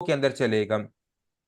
के अंदर चलेगा।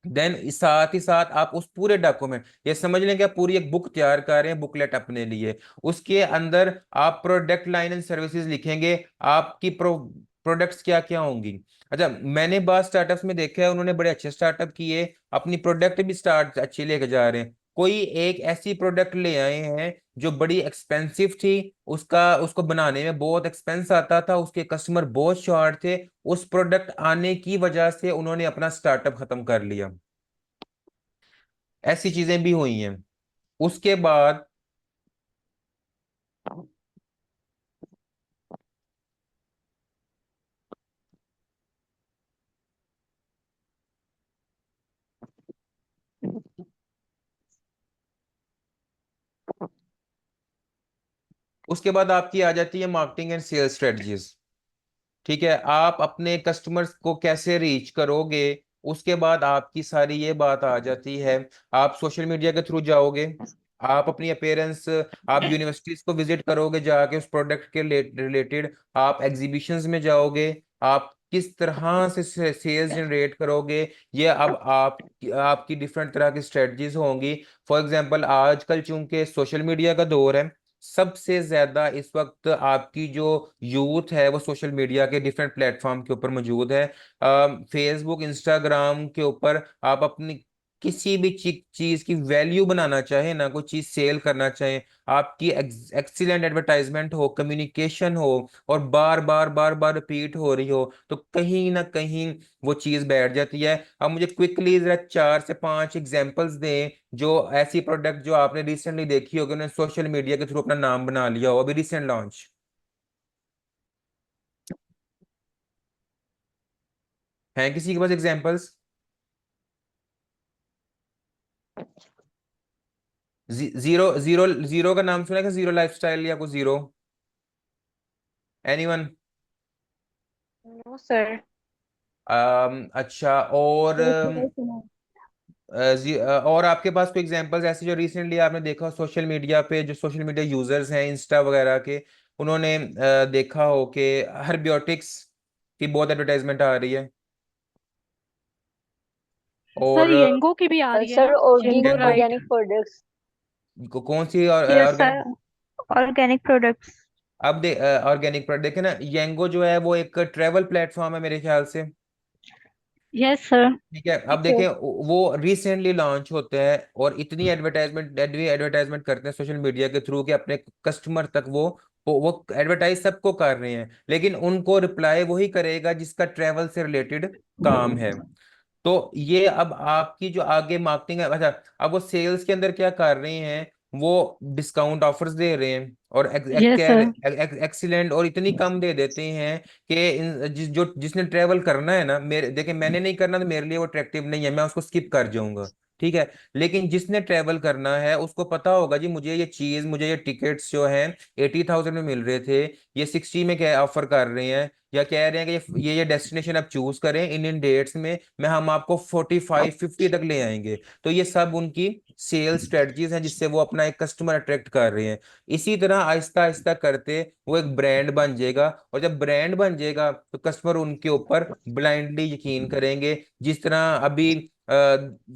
देन साथ ही साथ आप उस पूरे डॉक्यूमेंट, ये समझ लें कि आप पूरी एक बुक तैयार कर रहे हैं, बुकलेट अपने लिए। उसके अंदर आप प्रोडक्ट लाइन एंड सर्विसेज लिखेंगे, आपकी प्रोडक्ट्स क्या क्या होंगी। अच्छा, मैंने बात स्टार्टअप्स में देखा है, उन्होंने बड़े अच्छे स्टार्टअप किए, अपनी प्रोडक्ट भी स्टार्ट अच्छी लेके जा रहे हैं। कोई एक ऐसी प्रोडक्ट ले आए हैं जो बड़ी एक्सपेंसिव थी, उसका उसको बनाने में बहुत एक्सपेंस आता था, उसके कस्टमर बहुत शॉर्ट थे, उस प्रोडक्ट आने की वजह से उन्होंने अपना स्टार्टअप खत्म कर लिया। ऐसी चीजें भी हुई हैं। उसके बाद उसके बाद आपकी आ जाती है मार्केटिंग एंड सेल्स स्ट्रेटजीज। ठीक है, आप अपने कस्टमर्स को कैसे रीच करोगे। उसके बाद आपकी सारी ये बात आ जाती है, आप सोशल मीडिया के थ्रू जाओगे, आप अपनी अपेयरेंस, आप यूनिवर्सिटीज को विजिट करोगे जाके उस प्रोडक्ट के रिलेटेड, आप एग्जीबिशंस में जाओगे, आप किस तरह से सेल्स जनरेट करोगे। ये अब आप आपकी डिफरेंट तरह की स्ट्रेटजीज होंगी। फॉर एग्जांपल आजकल चूंकि सोशल मीडिया का दौर है, सबसे ज्यादा इस वक्त आपकी जो यूथ है वो सोशल मीडिया के डिफरेंट प्लेटफॉर्म के ऊपर मौजूद है। फेसबुक, इंस्टाग्राम के ऊपर आप अपनी किसी भी चीज की वैल्यू बनाना चाहे ना, कोई चीज सेल करना चाहे, आपकी एक्सीलेंट एडवर्टाइजमेंट हो, कम्युनिकेशन हो, और बार बार बार बार रिपीट हो रही हो, तो कहीं ना कहीं वो चीज बैठ जाती है। अब मुझे क्विकली जरा 4 से 5 एग्जांपल्स दें, जो ऐसी प्रोडक्ट जो आपने रिसेंटली देखी होगी, उन्होंने सोशल मीडिया के थ्रू अपना नाम बना लिया हो, अभी रिसेंट लॉन्च। हैं किसी के पास एग्जांपल्स? जीरो जीरो जीरो का नाम सुना है कि जीरो लाइफस्टाइल या कुछ जीरो? एनीवन? No sir. अच्छा, और यस सर, सुना। और आपके पास कोई एग्जांपल्स ऐसे जो रिसेंटली आपने देखा सोशल मीडिया पे, जो सोशल मीडिया यूजर्स हैं इंस्टा वगैरह के, उन्होंने देखा हो कि हर्बियोटिक्स की बहुत एडवर्टाइजमेंट आ रही है? सर और येंगो की भी आ रही है सर ना, येंगो राइट। Organic products. कौन सी yes organic? Sir, organic products. अब ऑर्गेनिक प्रोडक्ट देखे ना, येंगो जो है वो एक ट्रेवल प्लेटफॉर्म है मेरे ख्याल से। Yes sir. ठीक है, अब देखें वो रिसेंटली लॉन्च होते हैं और इतनी एडवर्टाइजमेंट करते हैं सोशल मीडिया के थ्रू कि अपने कस्टमर तक वो एडवर्टाइज सबको कर रहे हैं, लेकिन उनको रिप्लाई वही करेगा जिसका ट्रेवल से रिलेटेड काम है। तो ये अब आपकी जो आगे मार्केटिंग है, अच्छा, अब वो सेल्स के अंदर क्या कर रहे हैं, वो डिस्काउंट ऑफर्स दे रहे हैं और यस सर। एक्सीलेंट, और इतनी कम दे देते हैं कि जिसने ट्रेवल करना है ना, मेरे देखे मैंने नहीं करना तो मेरे लिए वो अट्रैक्टिव नहीं है, मैं उसको स्किप कर जाऊंगा। ठीक है, लेकिन जिसने ट्रेवल करना है उसको पता होगा जी, मुझे ये टिकट्स जो हैं 80,000 में मिल रहे थे, ये 60 में क्या ऑफर कर रहे हैं, या कह रहे हैं कि ये डेस्टिनेशन आप चूज करें इन डेट्स में, मैं हम आपको 45-50 तक ले आएंगे। तो ये सब उनकी सेल स्ट्रेटजीज हैं जिससे वो अपना एक कस्टमर अट्रैक्ट कर रहे हैं। इसी तरह आहिस्ता आहिस्ता करते वो एक ब्रांड बन जाएगा, और जब ब्रांड बन जाएगा तो कस्टमर उनके ऊपर ब्लाइंडली यकीन करेंगे। जिस तरह अभी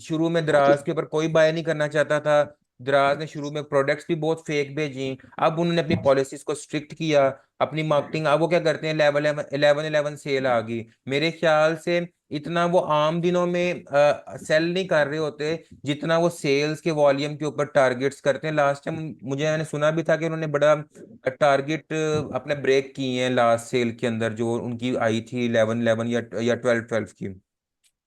शुरू में दराज के ऊपर कोई बाय नहीं करना चाहता था, दराज ने शुरू में प्रोडक्ट्स भी बहुत फेक भेजी, अब उन्होंने अपनी पॉलिसीज को स्ट्रिक्ट किया, अपनी मार्केटिंग, अब वो क्या करते हैं, 11-11 सेल आ गई मेरे ख्याल से, इतना वो आम दिनों में सेल नहीं कर रहे होते जितना वो सेल्स के वॉल्यूम के ऊपर टारगेट्स करते हैं। लास्ट टाइम मैंने सुना भी था कि उन्होंने बड़ा टारगेट अपने ब्रेक किए हैं लास्ट सेल के अंदर, जो उनकी आई थी 11-11 या 12-12 की।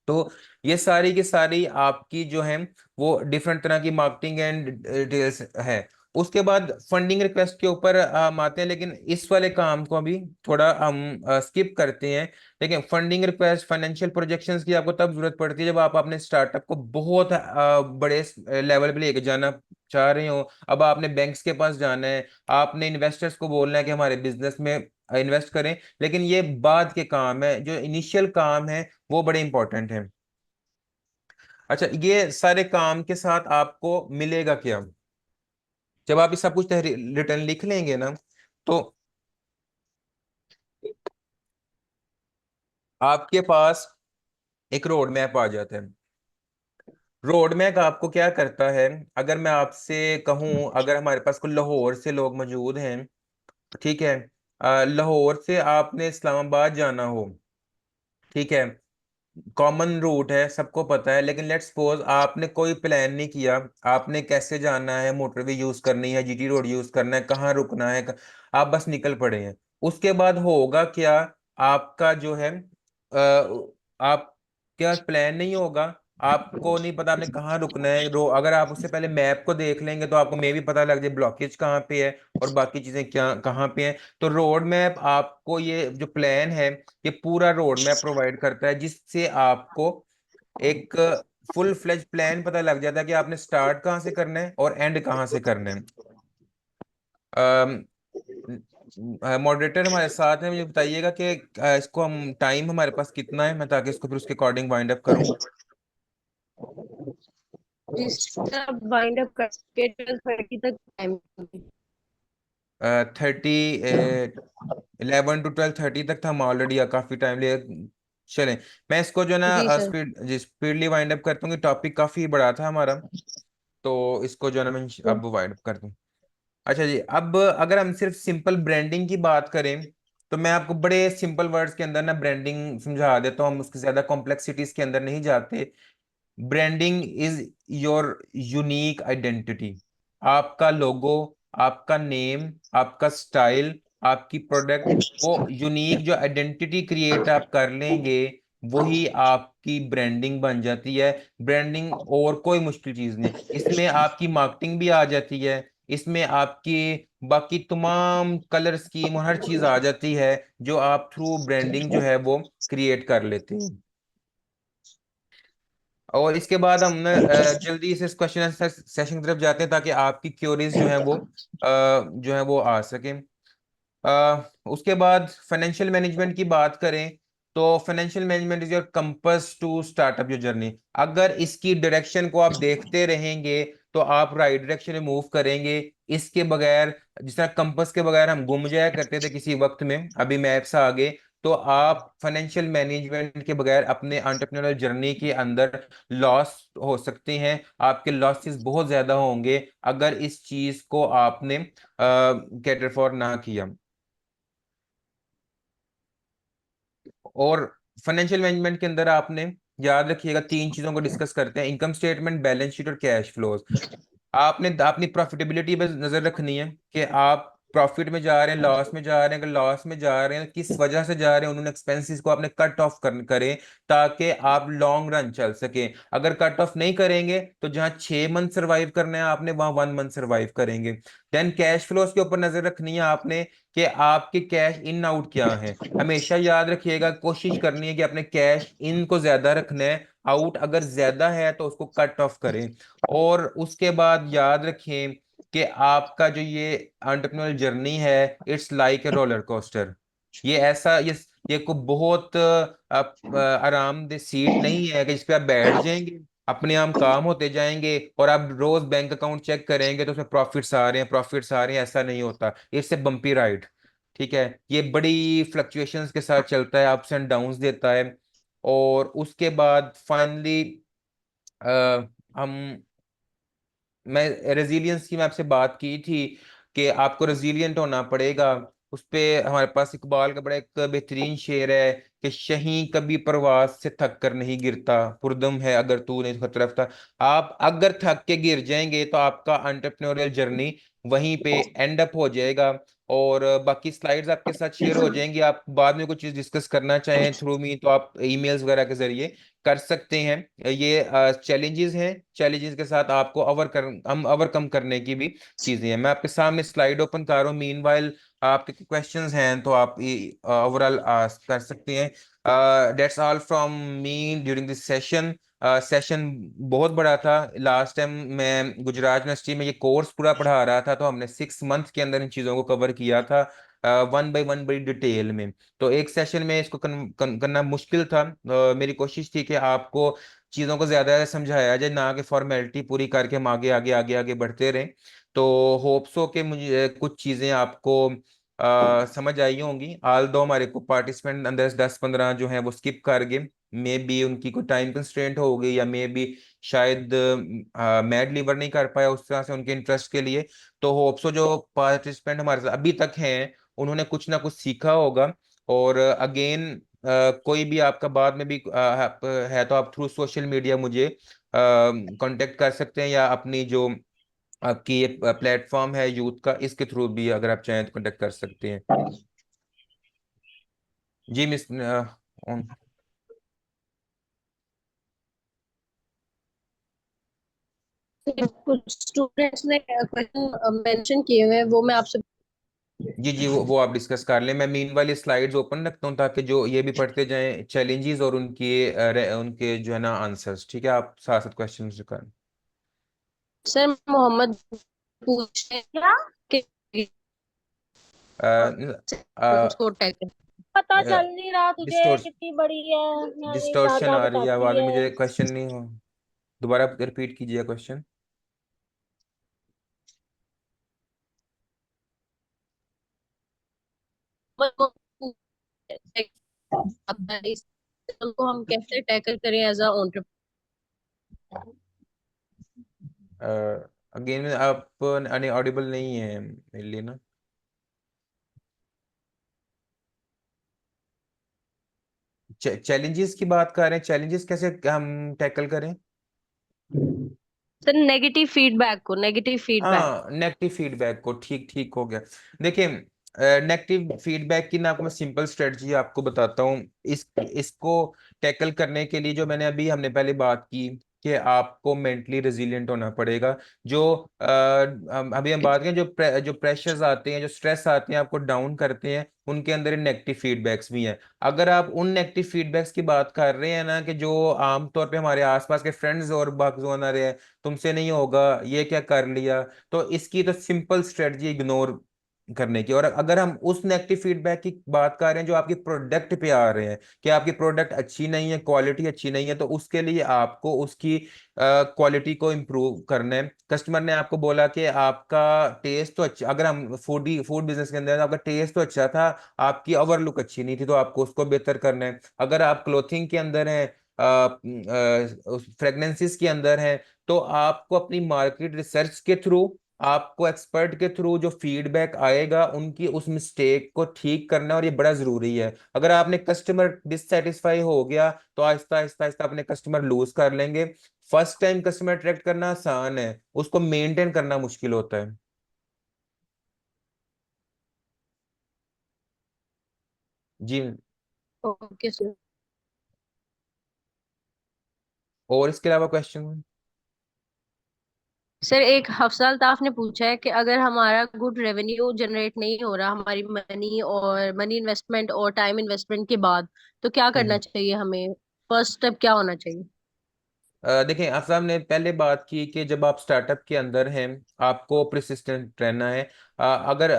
तो ये सारी की सारी आपकी जो है वो डिफरेंट तरह की मार्केटिंग एंड डिटेल्स है। उसके बाद फंडिंग रिक्वेस्ट के ऊपर हम आते हैं, लेकिन इस वाले काम को अभी थोड़ा हम स्किप करते हैं। लेकिन फंडिंग रिक्वेस्ट, फाइनेंशियल प्रोजेक्शंस की आपको तब जरूरत पड़ती है जब आप अपने स्टार्टअप को बहुत बड़े लेवल पे लेके जाना चाह रहे हो। अब आपने बैंक्स के पास जाना है, आपने इन्वेस्टर्स को बोलना है कि हमारे बिजनेस में इन्वेस्ट करें, लेकिन ये बाद के काम है, जो इनिशियल काम है वो बड़े इंपॉर्टेंट हैं। अच्छा, ये सारे काम के साथ आपको मिलेगा क्या? जब आप ये सब कुछ रिटर्न लिख लेंगे ना, तो आपके पास एक रोड मैप आ जाता है। रोड मैप आपको क्या करता है, अगर मैं आपसे कहूँ, अगर हमारे पास कोई लाहौर से लोग मौजूद हैं, ठीक है, लाहौर से आपने इस्लामाबाद जाना हो, ठीक है, कॉमन रूट है, सबको पता है, लेकिन लेट्स सपोज आपने कोई प्लान नहीं किया, आपने कैसे जाना है, मोटरवे यूज करनी है, जीटी रोड यूज करना है, कहाँ रुकना है, आप बस निकल पड़े हैं। उसके बाद होगा क्या, आपका जो है आप क्या प्लान नहीं होगा, आपको नहीं पता आपने कहाँ रुकना है। अगर आप उससे पहले मैप को देख लेंगे तो आपको मे भी पता लग जाए ब्लॉकेज कहाँ पे है और बाकी चीजें क्या कहाँ पे हैं। तो रोड मैप आपको, ये जो प्लान है, ये पूरा रोड मैप प्रोवाइड करता है, जिससे आपको एक फुल फ्लेज प्लान पता लग जाता है कि आपने स्टार्ट कहाँ से करना है और एंड कहाँ से करना है। मॉडरेटर हमारे साथ हैं, मुझे बताइएगा कि इसको हम टाइम हमारे पास कितना है, मैं ताकि इसको फिर उसके अकॉर्डिंग वाइंड अप करूँ। जिस तरह वाइंड अप करके 12:30 तक टाइम। 30, 11 to 12:30 तक था, हम ऑलरेडी काफी टाइम ले चलें। मैं इसको जो है जी ना सर। स्पीडली वाइंड अप करता हूँ, टॉपिक काफी बड़ा था हमारा, तो इसको जो है ना मैं अब वाइंड अप कर दूँ। अच्छा जी, अब अगर हम सिर्फ सिंपल ब्रांडिंग की बात करें, तो मैं आपको बड़े सिंपल वर्ड्स के अंदर ना ब्रांडिंग समझा देता हूँ, हम उसकी ज्यादा कॉम्प्लेक्सिटीज के अंदर नहीं जाते। Branding is your unique identity. आपका लोगो, आपका नेम, आपका स्टाइल, आपकी प्रोडक्ट, वो यूनिक जो आइडेंटिटी क्रिएट आप कर लेंगे, वही आपकी ब्रांडिंग बन जाती है। ब्रांडिंग और कोई मुश्किल चीज नहीं, इसमें आपकी मार्केटिंग भी आ जाती है, इसमें आपकी बाकी तमाम कलर स्कीम और हर चीज आ जाती है, जो आप थ्रू ब्रांडिंग जो है वो क्रिएट कर लेते हैं। और इसके बाद हम जल्दी से इस क्वेश्चन सेशन की तरफ जाते हैं, ताकि आपकी क्योरीज जो है वो जो है वो आ सके। उसके बाद फाइनेंशियल मैनेजमेंट की बात करें, तो financial management is your compass to startup your journey. अगर इसकी डायरेक्शन को आप देखते रहेंगे तो आप राइट डायरेक्शन में मूव करेंगे। इसके बगैर, जिस तरह कंपस के बगैर हम गुम जाया करते थे किसी वक्त में, अभी मैप्स आ गए, तो आप फाइनेंशियल मैनेजमेंट के बगैर अपने एंटरप्रेन्योरल जर्नी के अंदर लॉस हो सकते हैं। आपके लॉसेस बहुत ज्यादा होंगे अगर इस चीज को आपने कैटर फॉर ना किया। और फाइनेंशियल मैनेजमेंट के अंदर आपने याद रखिएगा, तीन चीजों को डिस्कस करते हैं: इनकम स्टेटमेंट, बैलेंस शीट और कैश फ्लोज। आपने अपनी प्रॉफिटेबिलिटी पर नजर रखनी है कि आप प्रॉफिट में जा रहे हैं, लॉस में जा रहे हैं। अगर लॉस में जा रहे हैं, किस वजह से जा रहे हैं, उन्होंने एक्सपेंसेस को आपने कट ऑफ करें, ताकि आप लॉन्ग रन चल सके। अगर कट ऑफ नहीं करेंगे तो जहां 6 मंथ सर्वाइव करना है आपने, वहां 1 मंथ सर्वाइव करेंगे। देन कैश फ्लोज के ऊपर नजर रखनी है आपने कि आपके कैश इन आउट क्या है। हमेशा याद रखिएगा, कोशिश करनी है कि अपने कैश इन को ज्यादा रखना है, आउट अगर ज्यादा है तो उसको कट ऑफ करें। और उसके बाद याद रखें कि आपका जो ये एंटरप्रेन्योरल जर्नी है, it's like a roller coaster. ये ऐसा ये को बहुत आरामदेह सीट नहीं है कि जिस पे आप बैठ जाएंगे, अपने आप काम होते जाएंगे और आप रोज बैंक अकाउंट चेक करेंगे तो उसमें प्रॉफिट्स आ रहे हैं, प्रॉफिट्स आ रहे हैं, ऐसा नहीं होता। It's a bumpy ride. ठीक है, ये बड़ी फ्लक्चुएशंस के साथ चलता है, अप्स एंड डाउन्स देता है। और उसके बाद फाइनली हम मैं रेजिलियंस की मैं आपसे बात की थी कि आपको रेजिलियंट होना पड़ेगा। उस पे हमारे पास इकबाल का बड़ा एक बेहतरीन शेर है कि शहीं कभी प्रवास से थक कर नहीं गिरता, पुरदम है अगर तू नहीं खतरा था। आप अगर थक के गिर जाएंगे तो आपका एंटरप्रेन्योरियल जर्नी वहीं पे एंड अप हो जाएगा। और बाकी स्लाइड्स आपके साथ शेयर हो जाएंगी। आप बाद में कुछ चीज डिस्कस करना चाहें थ्रू मी, तो आप ईमेल्स वगैरह के जरिए कर सकते हैं। ये चैलेंजेस हैं, चैलेंजेस के साथ आपको हम ओवरकम करने की भी चीजें हैं। मैं आपके सामने स्लाइड ओपन कर रहा हूँ, मीनवाइल आपके क्वेश्चंस हैं तो आप ओवरऑल कर सकते हैं। That's all from me during this session. Session बहुत बड़ा था। लास्ट टाइम मैं गुजरात यूनिवर्सिटी में ये कोर्स पूरा पढ़ा रहा था, तो हमने 6 मंथ के अंदर इन चीज़ों को कवर किया था, वन बाय वन बड़ी डिटेल में। तो एक सेशन में इसको करना मुश्किल था। मेरी कोशिश थी कि आपको चीज़ों को ज़्यादा समझाया जाए, ना कि फॉर्मेलिटी पूरी करके हम आगे आगे आगे आगे बढ़ते रहें। तो होप्सो के मुझे कुछ चीज़ें आपको समझ आई होंगी। आल दो हमारे को पार्टिसिपेंट अंदर 10-15 जो हैं वो स्किप कर गए, मे बी उनकी कोई टाइम कंस्ट्रेंट हो गई, या मे बी शायद मैड लीवर नहीं कर पाया उस तरह से उनके इंटरेस्ट के लिए। तो होप्सो जो पार्टिसिपेंट हमारे साथ अभी तक हैं उन्होंने कुछ ना कुछ सीखा होगा। और अगेन कोई भी आपका बाद में भी है तो आप थ्रू सोशल मीडिया मुझे कांटेक्ट कर सकते हैं, या अपनी जो आपकी ये प्लेटफॉर्म है यूथ का, इसके थ्रू भी अगर आप चाहें तो कांटेक्ट कर सकते हैं। जी मिस कुछ स्टूडेंट्स ने क्वेश्चन मेंशन किए हुए हैं, वो मैं आपसे। जी जी, वो आप डिस्कस कर लें। मैं मीन वाली स्लाइड्स ओपन रखता हूँ ताकि जो ये भी पढ़ते जाएं चैलेंजेस और उनके जो है ना आंसर्स। ठीक है, आप साथ साथ क्वेश्चन करें। सर मोहम्मद पूछ रहे हैं कि उसको टैग पता चल नहीं रहा तुझे डिस्टोर्स कितनी बड़ी है। मैं ये जहाँ डिस्टोर्शन जहाँ आ रही है बताती आवाज में, है। मुझे क्वेश्चन नहीं हो। दोबारा रिपीट कीजिए क्वेश्चन। को हम कैसे टैकल करें एज अ अगेन आप ऑडिबल नहीं है मेरे लिए ना। चैलेंजेस की बात कर रहे हैं, चैलेंजेस कैसे हम टैकल करें? सर नेगेटिव फीडबैक को, नेगेटिव फीडबैक। हाँ, नेगेटिव फीडबैक को, ठीक ठीक हो गया। देखिए, नेगेटिव फीडबैक की ना आपको मैं सिंपल स्ट्रेटजी आपको बताता हूँ। इसको टैकल करने के लिए जो मैंने अभी हमने पहले बात की कि आपको मेंटली रेजिलिएंट होना पड़ेगा। जो अभी हम बात करें, जो प्रेशर्स आते हैं, जो स्ट्रेस आते हैं, आपको डाउन करते हैं, उनके अंदर नेगेटिव फीडबैक्स भी हैं। अगर आप उन नेगेटिव फीडबैक्स की बात कर रहे हैं ना, कि जो आमतौर पे हमारे आसपास के फ्रेंड्स और बाकी रहे हैं, तुमसे नहीं होगा, ये क्या कर लिया, तो इसकी तो सिंपल स्ट्रेटजी इग्नोर करने की। और अगर हम उस नेगेटिव फीडबैक की बात कर रहे हैं जो आपकी प्रोडक्ट पे आ रहे हैं, कि आपकी प्रोडक्ट अच्छी नहीं है, क्वालिटी अच्छी नहीं है, तो उसके लिए आपको उसकी क्वालिटी को इम्प्रूव करना है। कस्टमर ने आपको बोला कि आपका टेस्ट तो अच्छा, अगर हम फूड बिजनेस के अंदर हैं, तो आपका टेस्ट तो अच्छा था, आपकी ओवरलुक अच्छी नहीं थी, तो आपको उसको बेहतर करना है। अगर आप क्लोथिंग के अंदर हैं, फ्रेगनेंसीज के अंदर हैं, तो आपको अपनी मार्केट रिसर्च के थ्रू, आपको एक्सपर्ट के थ्रू जो फीडबैक आएगा उनकी उस मिस्टेक को ठीक करना है। और ये बड़ा जरूरी है। अगर आपने कस्टमर डिससेटिस्फाई हो गया तो आहिस्ता आहिस्ता आहिस्ता अपने कस्टमर लूज कर लेंगे। फर्स्ट टाइम कस्टमर अट्रैक्ट करना आसान है, उसको मेंटेन करना मुश्किल होता है। जी। Okay sir. और इसके अलावा क्वेश्चन? सर एक हफ्सा अल्ताफ ने पूछा है कि अगर हमारा गुड रेवेन्यू जनरेट नहीं हो रहा, हमारी मनी इन्वेस्टमेंट और टाइम इन्वेस्टमेंट के बाद, तो क्या करना चाहिए हमें? फर्स्ट स्टेप क्या होना चाहिए? देखें, आसाम ने पहले बात की कि जब आप स्टार्टअप के अंदर हैं, आपको प्रिसिस्टेंट रहना है। अगर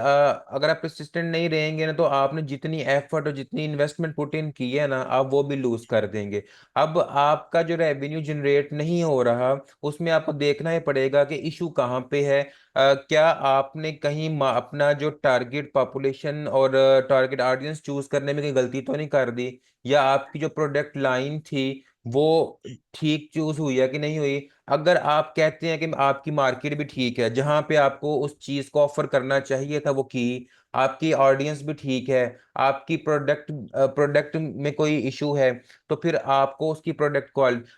आप प्रिसिस्टेंट नहीं रहेंगे ना, तो आपने जितनी एफर्ट और जितनी इन्वेस्टमेंट पुट इन की है ना, आप वो भी लूज कर देंगे। अब आपका जो रेवेन्यू जनरेट नहीं हो रहा, उसमें आपको देखना ही पड़ेगा कि इशू कहाँ पे है। क्या आपने कहीं अपना जो टारगेट पॉपुलेशन और टारगेट ऑडियंस चूज करने में कहीं गलती तो नहीं कर दी, या आपकी जो प्रोडक्ट लाइन थी वो ठीक चूज हुई है कि नहीं हुई। अगर आप कहते हैं कि आपकी मार्केट भी ठीक है, जहां पे आपको उस चीज को ऑफर करना चाहिए था वो की, आपकी ऑडियंस भी ठीक है, आपकी प्रोडक्ट प्रोडक्ट में कोई इशू है, तो फिर आपको उसकी प्रोडक्ट क्वालिटी,